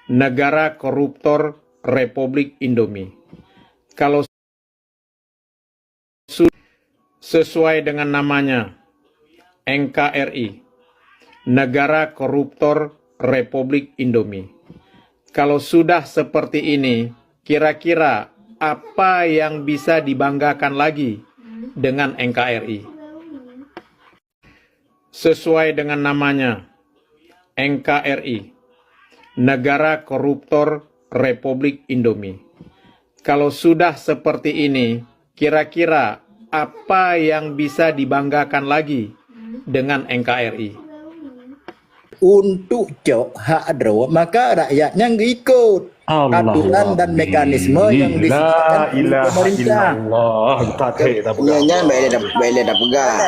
negara koruptor Republik Indomie. Kalau sesuai dengan namanya, NKRI, negara koruptor Republik Indomie. Kalau sudah seperti ini, kira-kira apa yang bisa dibanggakan lagi dengan NKRI? Sesuai dengan namanya, NKRI, negara koruptor Republik Indomie. Kalau sudah seperti ini, kira-kira apa yang bisa dibanggakan lagi dengan NKRI? Untuk jok hak draw, maka rakyatnya ikut aturan dan mekanisme yang disediakan oleh pemerintah. Punyanya bela dah pegang.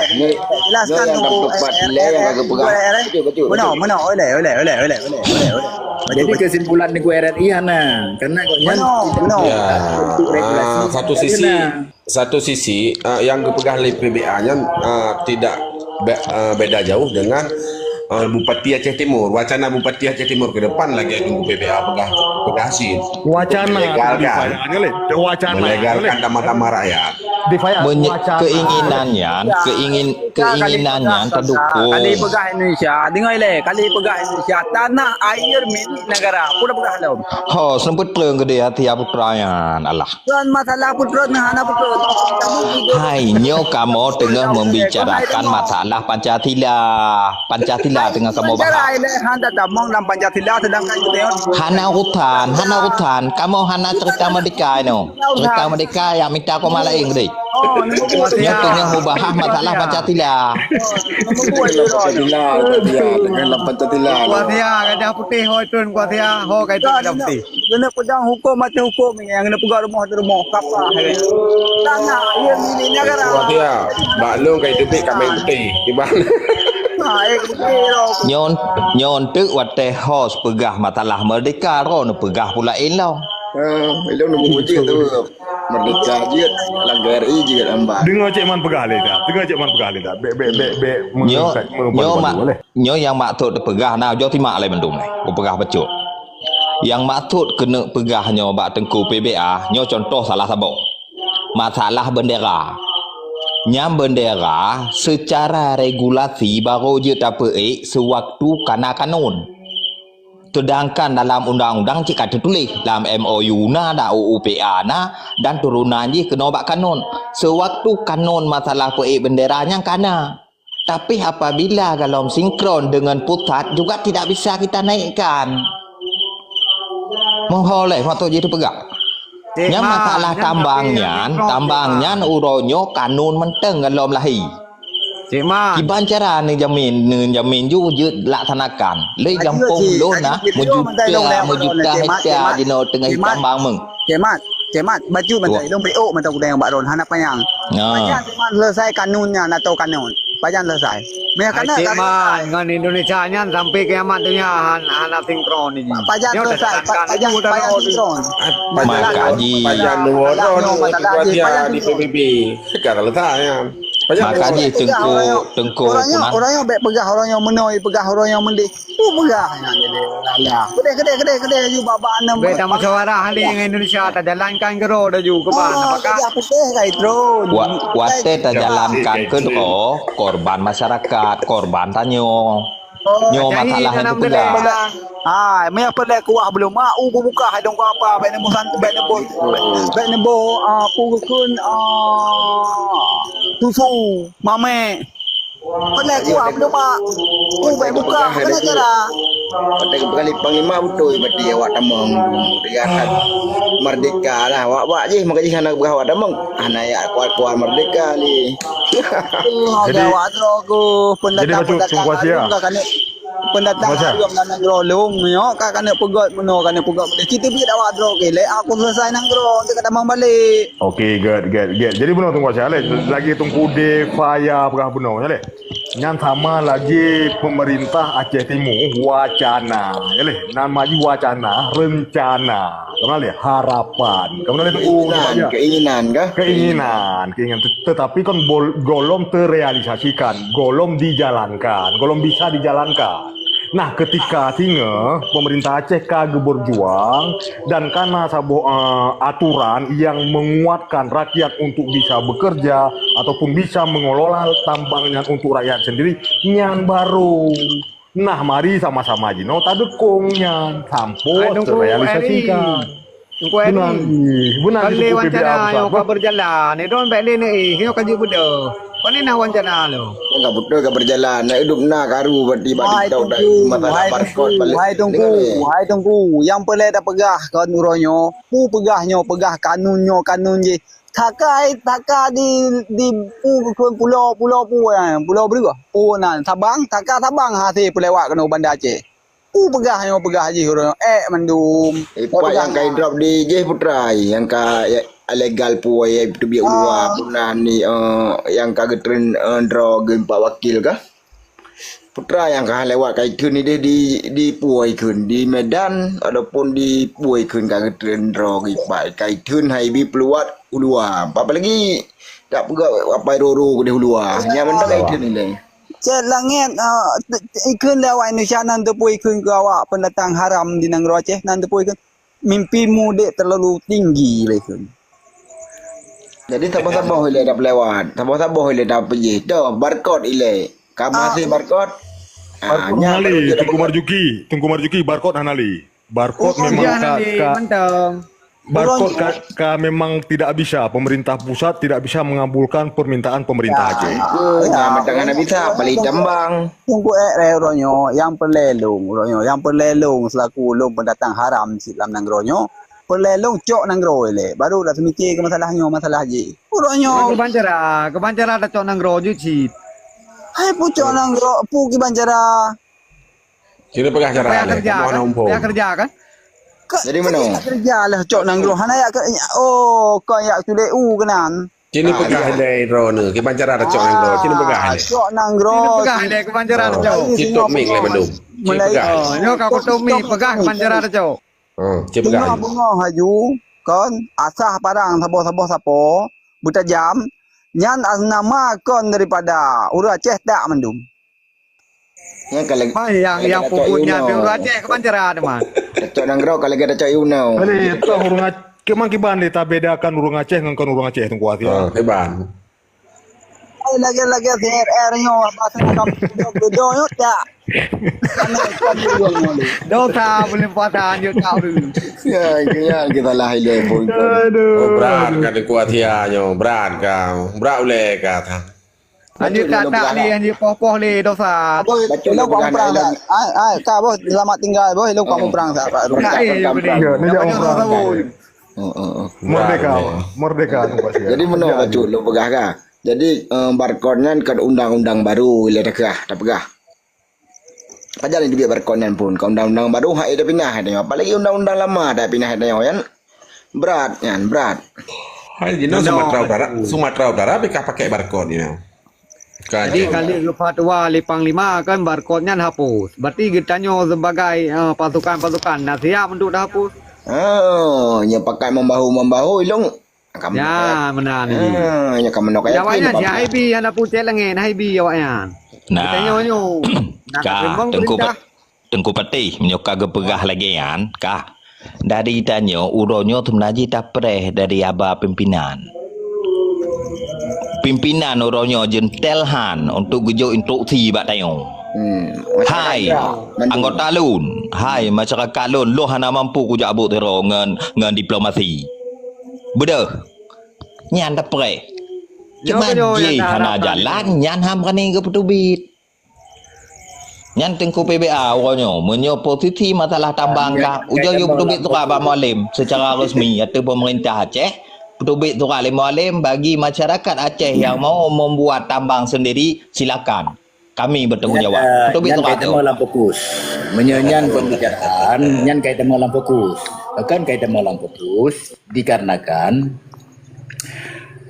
Jelaskan yang tu tempat nilai yang agak pegang. Betul. Mana oleh. Jadi kesimpulan di RRI Hana, karena koknya untuk regulasi satu sisi yang dipegang oleh PBA-nya tidak beda jauh dengan Bupati Aceh Timur. Wacana Bupati Aceh Timur ke depan lagi tunggu PBA pegang hasil. Wacana melegalkan dama-dama rakyat. Keinginannya terdukung. Kali pegah Indonesia, dengar kali pegah Indonesia tanah air milik negara. Pura pegah dalam. Ho, sempet peleng gede hati apa perayaan Allah. Dan masalah putra hana putra. Hai, kamu tengah membicarakan masalah Pancasila tengah kamu bahas. Hana damang dalam Pancasila sedangkan kita Hana hutan. Kamu hana cerita merdeka no. Cerita merdeka yang minta kau malah ing deh. Nyo tengah membahas masalah Pancasila. Dengan Pancasila. Kuasia gajah putih ho tun kuasia ho kai tu gajah putih. Kena pedang hukum macam hukum yang kena pegang rumah kapal. Tanah air milik negara. Dia maklum kai debit kami putih. Di mana? Nyon tuk wate hos pegah masalah merdeka ro no pegah pula elau. Itu nombor je tu. Merdeka je, langgar RRI je lambat. Dengar Cik Man pegah le dah. Nyo yang maksud pegah nah jo timak le mendung le. Ku pegah becuk. Yang maksud kena pegah nyo bak tengku PBA, nyo contoh salah sabok. Masalah bendera. Nyam bendera secara regulasi baru je dapat sewaktu kana kanun. Sedangkan dalam undang-undang jika tertulis dalam MOU na dan UUPA na dan turunan je kena bak kanun. Sewaktu kanun masalah benderanya kana. Tapi apabila kalau sinkron dengan pusat juga tidak bisa kita naikkan. Mengholeh waktu je tu pegak. Yang masalah tambangnya uronyo kanun menteng galom lahi. Kiban cara ni jamin ju laksanakan. Le jampung lo na mejuta hektar di no tengah tambang meng. Cemat baju menteri dong PO menteri udang Mbak Ron hana payang. Pajan cuma selesai kanunnya atau kanun. Pajan selesai. Mereka kena dengan Indonesia nya sampai kiamat dunia hana sinkron ini. Pajan selesai. Pajan sinkron. Pajan dua di PBB. Sekarang letaknya. Maka dia tengku orang yang baik pegah orang yang menoi pegah orang yang mendek tu pegah kedai ju baba enam beda musyawarah ahli Indonesia tak jalankan gero dah ju ke mana apakah putih kai tro wate tak jalankan ke korban masyarakat korban tanyo nyo masalah itu pegah mai apa dah kuah belum mau buka hadong ko apa baik nebo santu baik nebo pukun susu mame pada kuah belum baik buka kena cara pada kali panglima betul berarti awak tamang diakan merdeka lah awak je maka je sana awak tamang ana ya kuat merdeka ni jadi awak tu pendatang pendatang yang nang grolong yo kena pegot meno kena pegot kita pergi awak draw ke aku selesai nang draw kita tamang balik. Okey, good. Jadi benar tunggu saya lagi tunggu de faya perah benar le. Yang sama lagi pemerintah Aceh Timur wacana le. Nama wacana rencana. Kenal le harapan. Kemudian tunggu keinginan kah? Keinginan. Tetapi kan belum terrealisasikan, belum dijalankan, belum bisa dijalankan. Nah, ketika tinggal pemerintah Aceh kagak berjuang dan karena sebuah aturan yang menguatkan rakyat untuk bisa bekerja ataupun bisa mengelola tambangnya untuk rakyat sendiri, nyan baru. Nah, mari sama-sama Jino tadekongnya sampo terrealisasikan. Tunggu hari. Benar Kali wawancara yang kau berjalan, itu sampai ni ni, yang kau jumpa dah. Kau ni nak wawancara lo. Enggak betul ke berjalan. Nak hidup nak karu berarti balik tahu dah masalah barcode balik. Hai tunggu. Yang pelai dah pegah kan uronyo. Pu pegahnya, pegah kanunnya, kanun je. Taka di pulau berapa? Pulau nan Sabang, taka Sabang hati pelewat kena bandar Aceh. Pegah je uronyo. Mendum. Pak yang kai drop di Je Putra yang ka legal puai itu biar luar punah ni yang kagak trend draw game Pak Wakil kah? Putra yang kah lewat kai kun ni dia di puai kun di Medan ataupun di puai kun kagak trend draw game Pak kai kun hai bi peluat luar. Apa lagi tak pegak apa roro ke luar. Yang mendak kai kun ni. Cek langit ikun lewat Indonesia nanti pun ikun ke awak pendatang haram di Negara Aceh nanti pun ikun mimpimu dek terlalu tinggi ikun. Jadi sabar-sabar boleh dah lewat. Sabar-sabar boleh dah pergi. Dah barcode ile. Masih barcode. Hanali, Tunggu Marjuki barcode Hanali. Barcode memang barcode memang tidak bisa, pemerintah pusat tidak bisa mengabulkan permintaan pemerintah Aceh. Jangan bisa balik tambang. Tunggu ronyo yang pelelong selaku ulung pendatang haram dalam Negronyo. Pelelong cok Negro ile. Baru dah semikir ke masalah je. Ronyo kebancara dah cok Negro je cit. Hai pu cok Negro, pu kebancara. Sini pegah cara le. Payah kerja kan? Jadi mana? Kerja lah cok Negro. Hana ya kau ya tule kenan. Sini pegah le rone. Kebancara ada cok Negro. Sini pegah le. Cok Negro. Pegah le kebancara dah cok. Cito mik le bandung. Nyo kau kutomi pegah kebancara dah cok. Bunga haju kon asah parang sapo buta jam nyan nama kon daripada Ura Aceh tak mendum. Yang kalau yang puputnya Ura Aceh kebancara ada mah. Cok Negro kalau ada cok Unau. Ini tak urung Aceh kemang kiban kita bedakan urung Aceh dengan urung Aceh tunggu hati. Heban. Lagi CRR nyo pasal kamu tak. Dosa boleh puasa anjut kau dulu. Ya, kita lah ile pun. Berat kan kuat hianyo, berat kau. Berat boleh kata. Anjut tak ni anjut poh ni dosa. Lo kamu perang tak? Kau bos selamat tinggal bos. Lo kamu perang tak? Ni merdeka. Jadi mana baju lo pegah kah? Jadi barcode-nya kan undang-undang baru ile dah pegah. Pajar ni dia berkonan pun. Kau undang-undang baru hak dah pindah dah. Apalagi undang-undang lama dah pindah dah kan. Berat kan, berat. Hai jino Sumatera Utara mereka pakai barcode ni. Jadi kali fatwa li Panglima kan barcode-nya hapus. Berarti kita nyo sebagai pasukan-pasukan dah siap untuk dah hapus. Yang pakai membahu ilung. Ya, benar ni. Yang kamu nak kayak ini. Yang IB yang dah putih lengan, IB awaknya. Nah, Tengku Peti menyoka gepegah lagi kan, kah? Dari tanyo uronyo tu menaji tak pereh dari aba pimpinan. Pimpinan uronyo jentelhan untuk gejo instruksi bak tayo. Hai, anggota lun, hai masyarakat lun, lo hana mampu kujak abut tero ngan diplomasi. Beda, nyan tak pereh. Cuma je hana jalan nyan ham kani ke petubit. Nyan tengku PBA orangnya menyo posisi masalah tambang ka ujo yo petubit tu ka Mualim secara resmi atau pemerintah Aceh petubit tu ka Mualim bagi masyarakat Aceh yang mau membuat tambang sendiri silakan. Kami bertanggung jawab. Petubit tu ka dalam fokus. Menyanyian pembicaraan nyan kaitan dalam fokus. Akan kaitan dalam fokus dikarenakan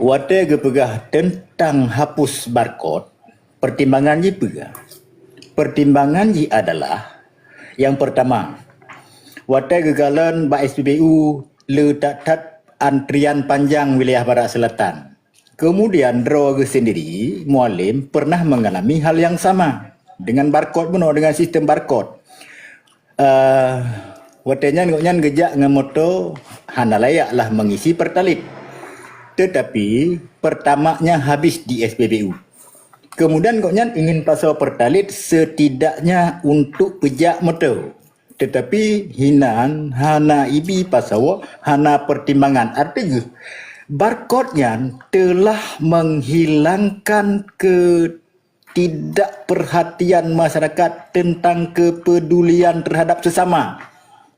wate gepegah tentang hapus barcode, pertimbangan ji pegah. Pertimbangan ji adalah yang pertama, wate gegalan ba SPBU le tak antrian panjang wilayah Barat Selatan. Kemudian Droge sendiri, Mualim pernah mengalami hal yang sama. dengan barcode benar, dengan sistem barcode. Watenya ngoknyan gejak ngemoto hana layak lah mengisi pertalit. Tetapi pertamanya habis di SPBU. Kemudian ngoknyan ingin pasal pertalit setidaknya untuk pejak motor. Tetapi hinan hana ibi pasal hana pertimbangan. Artinya barcode-nya telah menghilangkan ketidakperhatian masyarakat tentang kepedulian terhadap sesama.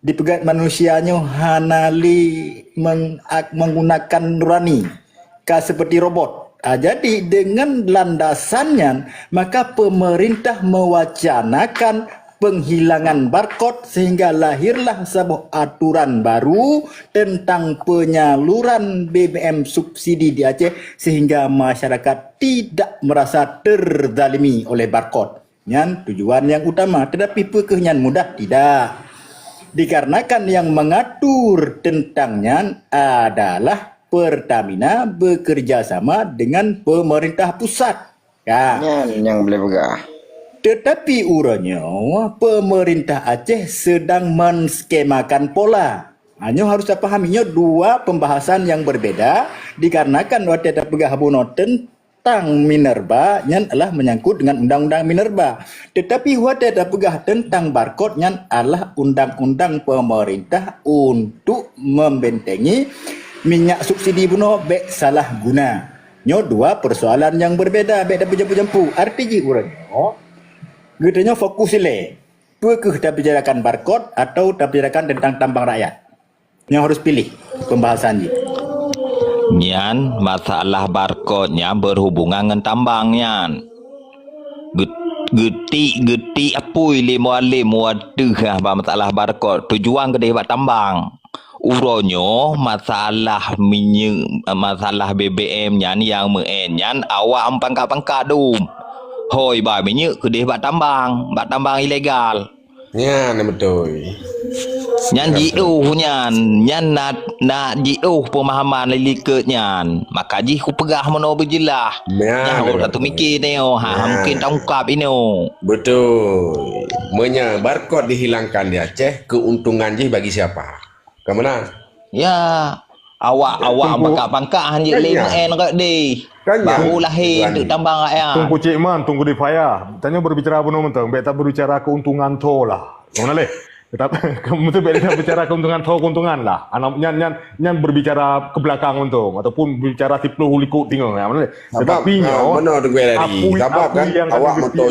Di pegat manusianya hanali menggunakan nurani seperti robot. Jadi dengan landasannya maka pemerintah mewacanakan penghilangan barcode sehingga lahirlah sebuah aturan baru tentang penyaluran BBM subsidi di Aceh sehingga masyarakat tidak merasa terzalimi oleh barcode. Yang tujuan yang utama, tetapi pekehnyan mudah tidak. Dikarenakan yang mengatur tentangnya adalah Pertamina bekerja sama dengan pemerintah pusat. Ya. Yang boleh pegah. Tetapi uranya pemerintah Aceh sedang menskemakan pola. Hanya harus dipahaminya dua pembahasan yang berbeda dikarenakan waktu ada pegah buno tentang minerba yang adalah menyangkut dengan undang-undang minerba. Tetapi waktu ada pegah tentang barcode yang adalah undang-undang pemerintah untuk membentengi minyak subsidi buno bek salah guna. Nyo dua persoalan yang berbeda, bek dah berjampu-jampu. Artinya uranya gedenya fokus le. Apakah dah bicarakan barcode atau dah bicarakan tentang tambang rakyat? Yang harus pilih pembahasan ni. Nyan masalah barcode-nya berhubungan dengan tambang nyan. Geti apui le mualim waduh masalah barcode. Tujuan gede buat tambang. Uronyo masalah masalah BBM nyan yang nyan awak pangkat dum. Hoi ba minyak kedih buat tambang ilegal. Ya, betul. Nyan jiuh nyan nak jiuh pemahaman lilikut nyan. Maka ji ku pegah mono berjelah. Ya, orang tu mikir ni mungkin tangkap ini. Betul. Barcode dihilangkan di Aceh, keuntungan ji bagi siapa? Kemana? Ya, awak pangkat hanjit lima kat di. Baru lahir untuk tambang rakyat. Tunggu Cik Man, tunggu di Faya. Tanya berbicara apa mentang, bet tak berbicara keuntungan to lah. Mana le? Kamu tu bet tak bicara keuntungan lah. Anak nyan berbicara ke belakang untung ataupun berbicara tiplo hulikuk tinggal. Mana le? Tetapi benar tu gue dari. Sebab kan awak motor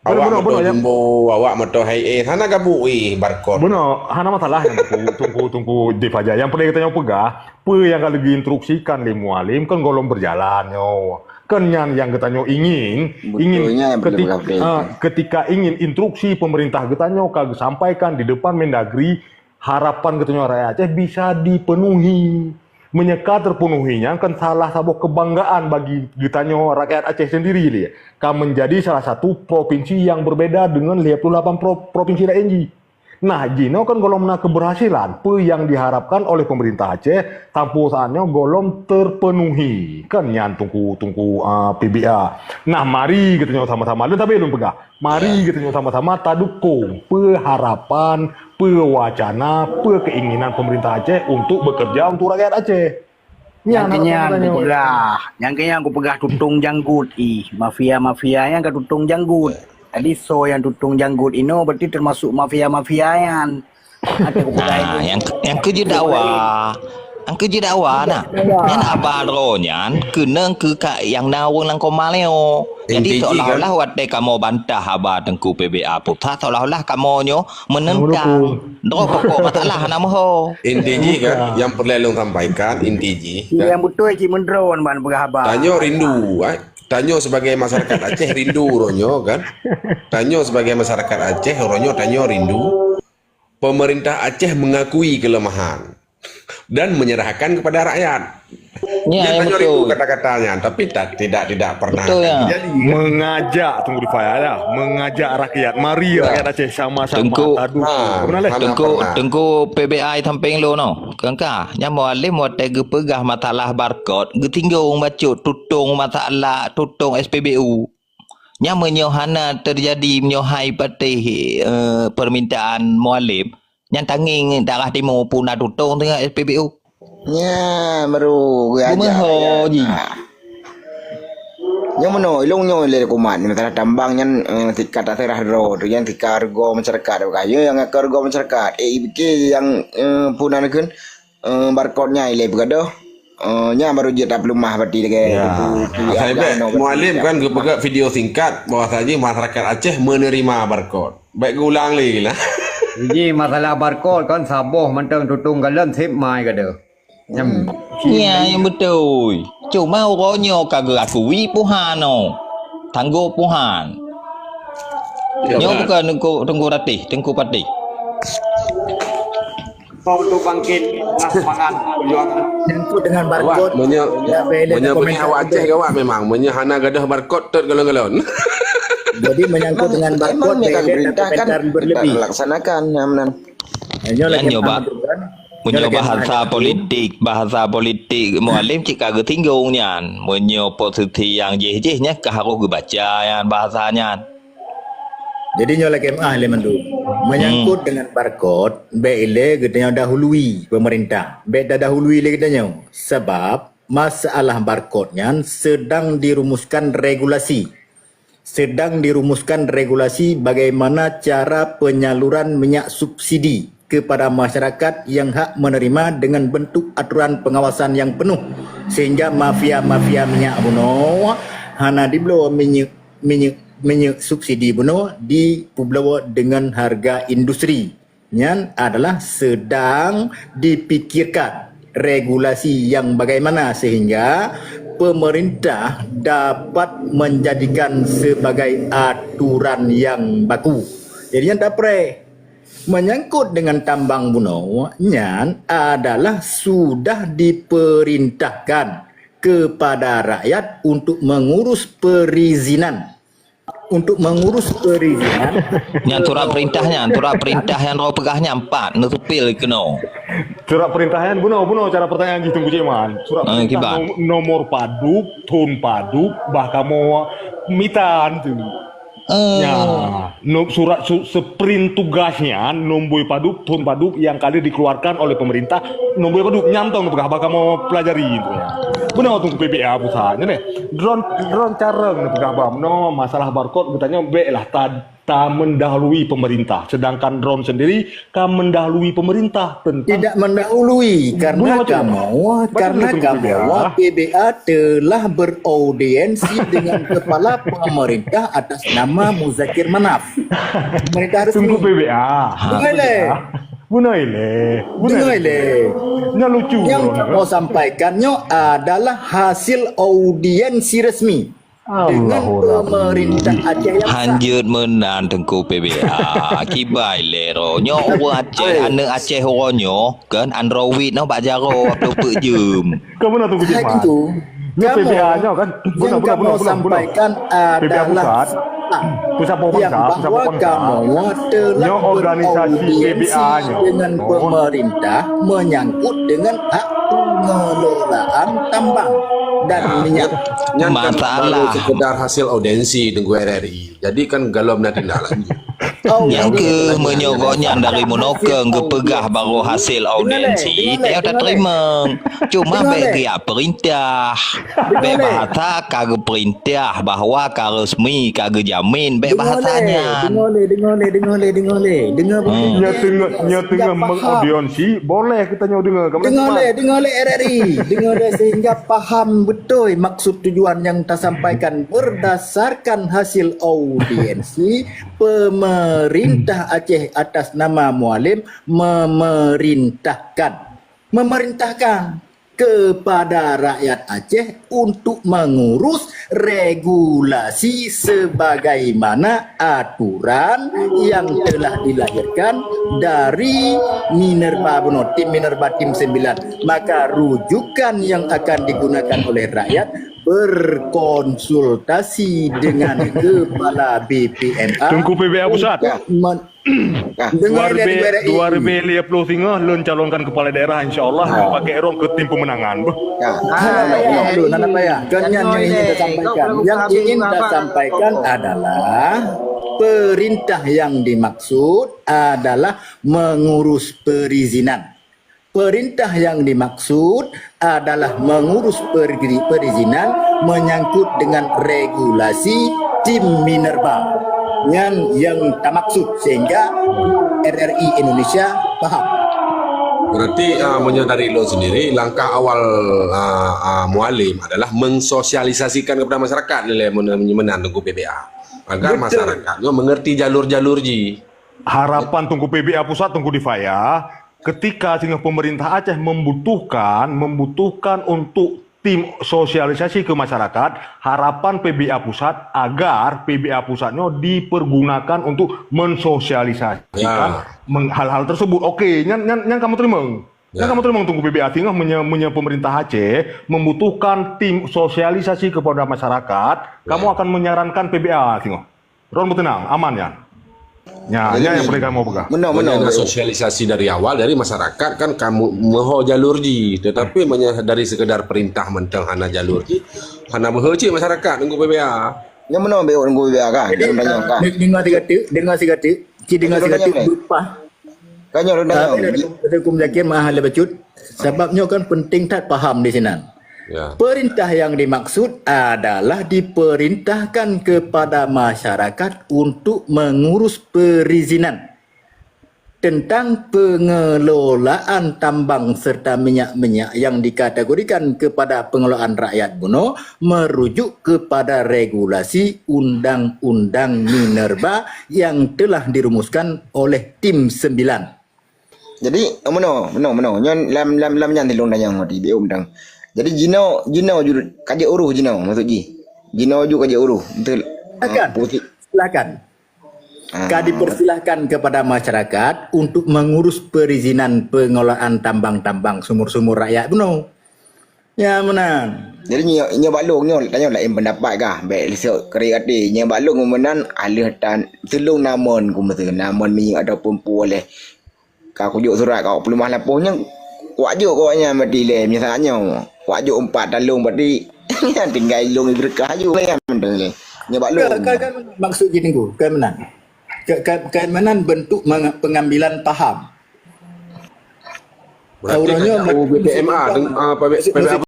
awak motor jumbo, awak motor high end, hana gabu barcode. Benar, hana masalah yang tunggu di Fajar. Yang pernah kita yang pegah, apa yang kalau diinstruksikan di mualim kan golong berjalan yo. Kan yang katanya ingin ketika ingin instruksi pemerintah katanya kalau sampaikan di depan Mendagri, harapan katanya rakyat Aceh bisa dipenuhi. Menyeka terpenuhinya kan salah satu kebanggaan bagi katanya rakyat Aceh sendiri dia. Kan menjadi salah satu provinsi yang berbeda dengan 58 provinsi lain. Nah, jino kan golong mena keberhasilan apa yang diharapkan oleh pemerintah Aceh tanpa saatnya golong terpenuhi. Kan yang tunggu PBA. Nah, mari kita sama-sama tapi belum pegah. Mari kita sama-sama tadukung harapan, wacana, keinginan pemerintah Aceh untuk bekerja untuk rakyat Aceh. Yang aku pegah tutung janggut mafia yang ke tutung janggut. Tadi yang tutung janggut ini berarti termasuk mafia yang ada nah, yang kerja dakwah. Ang kerja dakwah nah. Yan abadro nyan kena ke yang nawang lang komaleo. Jadi seolah-olah watte kamu bantah haba tengku PBA putra seolah-olah kamu nyo menentang. Dro pokok masalah nama ho. Intinya kan yang perlu sampaikan intinya. Yang betul Cik Mendron ban berhaba. Tanyo rindu Tanyo sebagai masyarakat Aceh rindu ronyo kan. Tanyo sebagai masyarakat Aceh tanyo rindu. Pemerintah Aceh mengakui kelemahan dan menyerahkan kepada rakyat. Ya, Tanyo betul. rindu kata-katanya, tapi tidak pernah. Betul, ya. Jadi Mengajak tunggu di Faya ya, mengajak rakyat. Mari rakyat Aceh sama-sama tadu. Tengku PBI samping lo no. Kangka nya mualim mo tege pegah masalah barcode, getinggung bacut tutung masalah tutung SPBU. Nya menyohana terjadi menyohai patih permintaan mualim. Yang tanging darah timur pun ada tutong tengah SPBU. Nya baru gue Cuma aja. hoji. Yang mana ilung nyo le kuman masalah tambang yang tika terah road yang tika harga masyarakat kaya yang harga masyarakat EIBK yang punan kan barcode-nya ile berada nya baru je tak lumah berarti lagi Saya bet mualim kan gue pegang video singkat bahwasanya masyarakat Aceh menerima barcode. Baik gue ulang lagi lah. Jadi masalah barcode kan saboh mentang tutung galan sip mai ke dah. Ya, yang betul. Cuma orangnya kagak akui puhan no. Tangguh puhan. Nyo bukan tengku ratih, tengku patih. Mau tu bangkit semangat perjuangan. Nyangkut dengan Awak barcode. menye pergi awak Aceh ke awak memang menye hana gadah barcode tot galon-galon. Jadi menyangkut dengan barcode mereka perintah kan komentar berlebih. laksanakan nyaman. Nyo lagi Nyoba. paham, Menyo bahasa politik mualim cik kagak tinggungnya. Menyo posisi yang jeh-jehnya harus baca yang bahasanya. Jadi nyo lagi ahli mendu. Menyangkut dengan barcode, beile gedenya dahului pemerintah. Beda dahului le gedenya. Sebab masalah barcode-nya sedang dirumuskan regulasi. Sedang dirumuskan regulasi bagaimana cara penyaluran minyak subsidi kepada masyarakat yang hak menerima dengan bentuk aturan pengawasan yang penuh sehingga mafia-mafia minyak buno hana dibelo minyak subsidi buno dibelo dengan harga industri yang adalah sedang dipikirkan regulasi yang bagaimana sehingga pemerintah dapat menjadikan sebagai aturan yang baku. Jadi yang tak menyangkut dengan tambang buno nyan adalah sudah diperintahkan kepada rakyat untuk mengurus perizinan Yang surat perintah yang roh pegahnya 4 nutupil kena. Surat perintahnya buno cara pertanyaan gitu Cik Man. Surat perintah nomor paduk, tun paduk, bahkan mau mitan tu. Ya, surat sprint tugasnya nombor paduk, tun paduk yang kali dikeluarkan oleh pemerintah nombor paduk nyantong ke bakal mau pelajari itu ya. Benar tunggu PBA pusatnya nih. Drone careng nih pegah no masalah barcode bertanya be lah ta mendahului pemerintah, sedangkan drone sendiri kan mendahului pemerintah tentu. Tidak mendahului karena PBA telah beraudiensi dengan kepala pemerintah atas nama Muzakir Manaf. Pemerintah resmi. Tunggu PBA. Bunaile. Nya lucu. Yang mau sampaikannya adalah hasil audiensi resmi dengan pemerintah Aceh yang Hanjut menan tengku PBA. Kibai lero nyo Aceh ane Aceh oronyo kan Android no bak jaro apa jum. Kamu nak tunggu Cik Man. Nya PBA-nya kan kamu sampaikan adalah pusat kamu telah organisasi PBA-nya dengan pemerintah menyangkut dengan hak pengelolaan tambang dan minyak. Masalah Sekedar hasil audiensi tunggu RRI. Jadi kan galau nak tindak lanjut. yang ke menyogoknya dari monokeng ke pegah baru hasil audiensi dia tak terima. Cuma bagi perintah be bahasa kagak perintah bahwa resmi kagak jamin be bahasanya. Dengar tengah mengaudiensi boleh kita dengar dengar RRI sehingga paham betul maksud tujuan yang tersampaikan berdasarkan hasil audiensi pemerintah Aceh atas nama Mualim memerintahkan kepada rakyat Aceh untuk mengurus regulasi sebagaimana aturan yang telah dilahirkan dari tim Minerba Tim 9. Maka rujukan yang akan digunakan oleh rakyat berkonsultasi dengan kepala BPNA Tunggu PBA pusat. Dengar dia di BRI. 2020 singa lun calonkan kepala daerah insyaallah pakai erong ke tim pemenangan. Nana Paya. Yang ingin kita sampaikan, adalah perintah yang dimaksud adalah mengurus perizinan. Perintah yang dimaksud adalah mengurus perizinan menyangkut dengan regulasi tim Minerba. Yang tak maksud sehingga RRI Indonesia paham. Berarti menyadari lo sendiri langkah awal Mualim adalah mensosialisasikan kepada masyarakat nilai menan Tungku PBA agar masyarakatnya mengerti jalur-jalur ji. Harapan Tungku PBA pusat Tungku Difaya ketika sehingga pemerintah Aceh membutuhkan untuk tim sosialisasi ke masyarakat, harapan PBA pusat agar PBA pusatnya dipergunakan untuk mensosialisasikan hal-hal tersebut. Oke, yang kamu terima. Yang kamu terima Tungku PBA sehingga pemerintah Aceh membutuhkan tim sosialisasi kepada masyarakat, kamu akan menyarankan PBA sehingga. Ron tenang, aman ya. Yang mereka mau pegang. Benar. Sosialisasi dari awal dari masyarakat kan kamu meho jalur ji, tetapi dari sekedar perintah mentang hana jalur ji, hana meho ji masyarakat tunggu PBA. Yang mana beok tunggu PBA kan? Dengar sikatu lupa. Kanyo dah. Hukum zakir mahal bacut. Sebabnya kan penting tak faham di sini. Ya. Perintah yang dimaksud adalah diperintahkan kepada masyarakat untuk mengurus perizinan tentang pengelolaan tambang serta minyak-minyak yang dikategorikan kepada pengelolaan rakyat Buno merujuk kepada regulasi Undang-Undang Minerba yang telah dirumuskan oleh Tim 9. Jadi mana nyon lam nyan tilung danyang di BO undang. Jadi Jino ju kaje uruh Jino maksud ji. Jino ju kaje uruh. Betul. Silakan. Dipersilahkan kepada masyarakat untuk mengurus perizinan pengelolaan tambang-tambang sumur-sumur rakyat Buno. Ya menang. Jadi nya balung nyo tanya lain pendapat kah? Baik lesok keri ade nya balung menan alih tan telung namon ku mesti namon ni ataupun boleh ka kujuk surat kau pelumah lapohnya wajuk kau nya mati le misalnya wajuk 4 talung berarti tinggal long berkah ju kan mendeng le. Nya balung. Maksud gini ku, keamanan bentuk pengambilan paham. Berarti BPMA PBA